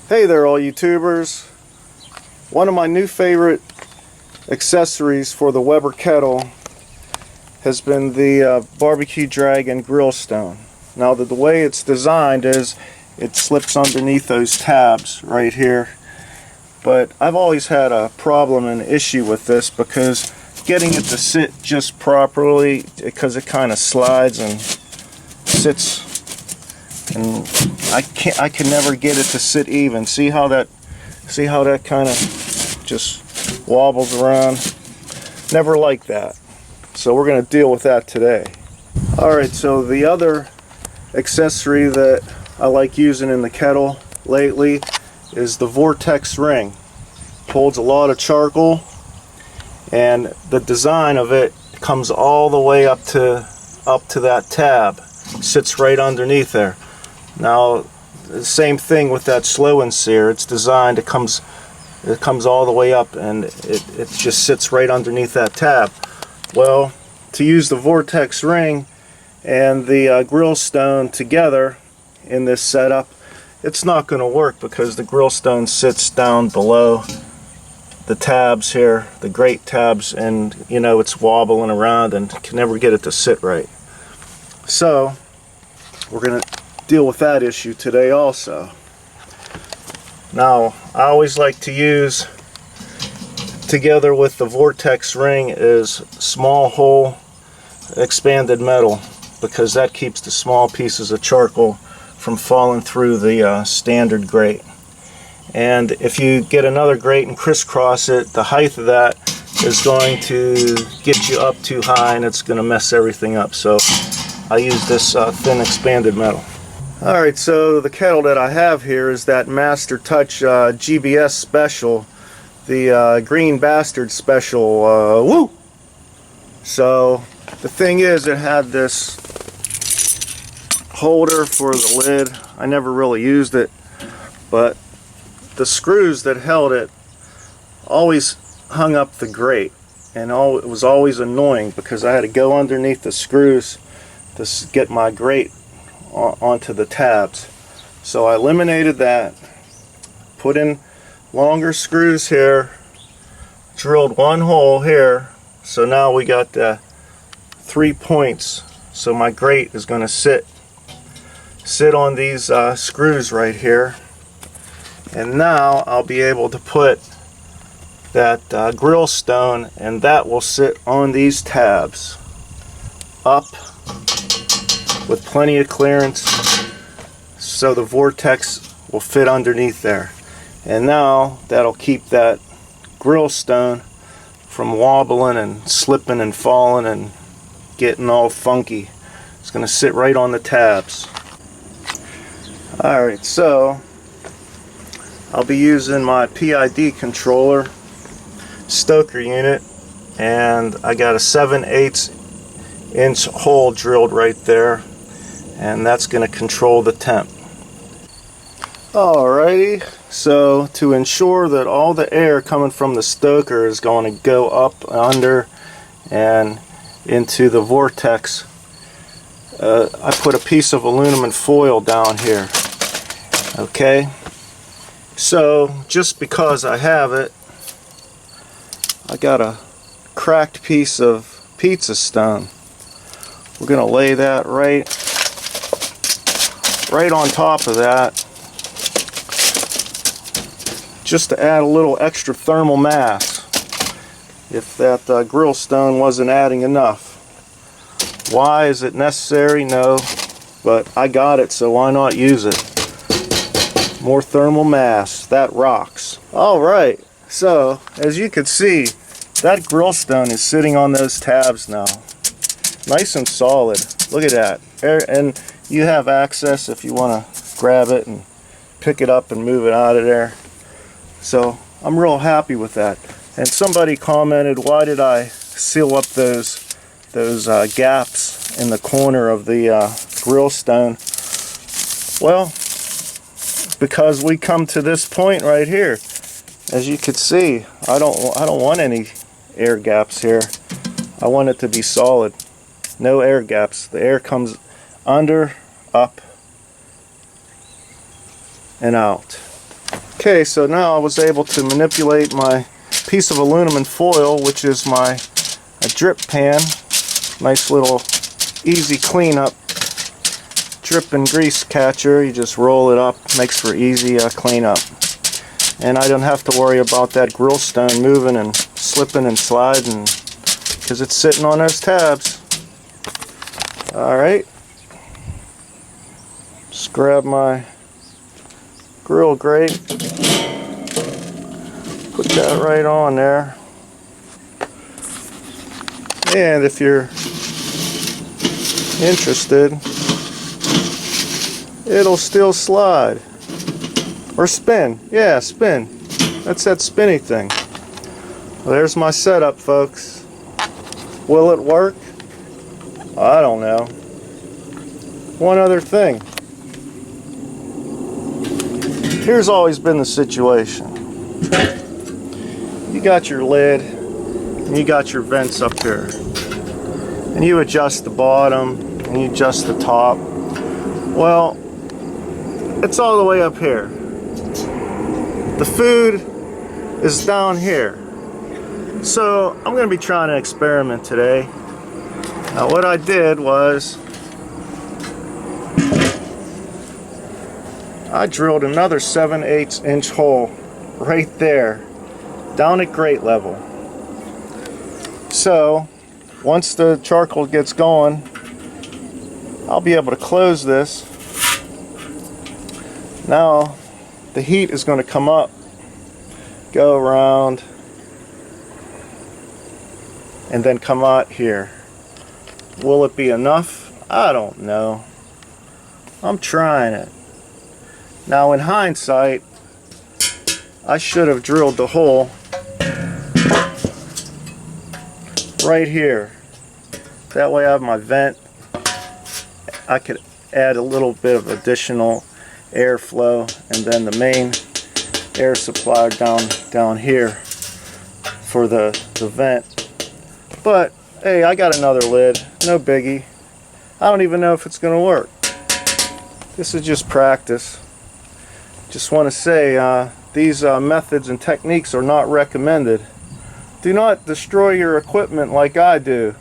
Hey there all YouTubers. One of my new favorite accessories for the Weber Kettle has been the BBQ Dragon Grill Stone. Now the way it's designed is it slips underneath those tabs right here, but I've always had a problem and issue with this because getting it to sit just properly, because it kind of slides and sits, and I can never get it to sit even. See how that kind of just wobbles around? Never like that. So we're going to deal with that today. Alright, so the other accessory that I like using in the kettle lately is the Vortex Ring. Holds a lot of charcoal, and the design of it comes all the way up to that tab. Sits right underneath there. Now the same thing with that slow and sear. It's designed, it comes all the way up, and it just sits right underneath that tab. Well, to use the Vortex Ring and the Grillstone together in this setup, it's not going to work because the Grillstone sits down below the tabs here, the grate tabs, and you know it's wobbling around and can never get it to sit right. So we're going to deal with that issue today also. Now I always like to use together with the Vortex Ring is small hole expanded metal, because that keeps the small pieces of charcoal from falling through the standard grate. And if you get another grate and crisscross it, the height of that is going to get you up too high and it's going to mess everything up. So I use this thin expanded metal. Alright, so the kettle that I have here is that Master Touch GBS special, the Green Bastard special. Woo! So the thing is, it had this holder for the lid. I never really used it, but the screws that held it always hung up the grate, and it was always annoying because I had to go underneath the screws to get my grate onto the tabs. So I eliminated that, put in longer screws here, drilled one hole here, so now we got 3 points. So my grate is going to sit on these screws right here, and now I'll be able to put that Grillstone, and that will sit on these tabs up with plenty of clearance, so the Vortex will fit underneath there. And now that'll keep that Grillstone from wobbling and slipping and falling and getting all funky. It's going to sit right on the tabs. Alright, so I'll be using my PID controller stoker unit, and I got a 7/8 inch hole drilled right there, and that's going to control the temp. Alrighty, so to ensure that all the air coming from the stoker is going to go up, under, and into the Vortex, I put a piece of aluminum foil down here. Okay, so just because I have it, I got a cracked piece of pizza stone. We're going to lay that right on top of that, just to add a little extra thermal mass if that Grillstone wasn't adding enough. Why is it necessary? No, but I got it, so why not use it? More thermal mass, that rocks. Alright, so as you can see, that Grillstone is sitting on those tabs now, nice and solid. Look at that. And you have access if you want to grab it and pick it up and move it out of there. So I'm real happy with that. And somebody commented, why did I seal up those gaps in the corner of the Grillstone? Well, because we come to this point right here. As you can see, I don't want any air gaps here. I want it to be solid. No air gaps. The air comes under, up, and out. Okay, so now I was able to manipulate my piece of aluminum foil, which is my drip pan. Nice little easy cleanup drip and grease catcher. You just roll it up, makes for easy cleanup. And I don't have to worry about that grill stone moving and slipping and sliding because it's sitting on those tabs. Alright, just grab my grill grate, put that right on there, and if you're interested, it'll still slide or spin. Yeah, spin. That's that spinny thing. Well, there's my setup, folks. Will it work? I don't know. One other thing. Here's always been the situation. You got your lid, and you got your vents up here. And you adjust the bottom, and you adjust the top. Well, it's all the way up here. The food is down here. So I'm going to be trying an experiment today. Now what I did was I drilled another 7/8 inch hole right there, down at grate level. So once the charcoal gets going, I'll be able to close this. Now the heat is going to come up, go around, and then come out here. Will it be enough? I don't know. I'm trying it. Now in hindsight, I should have drilled the hole right here. That way I have my vent. I could add a little bit of additional airflow, and then the main air supply down here for the vent. But hey, I got another lid, no biggie. I don't even know if it's going to work. This is just practice. Just want to say these methods and techniques are not recommended. Do not destroy your equipment like I do.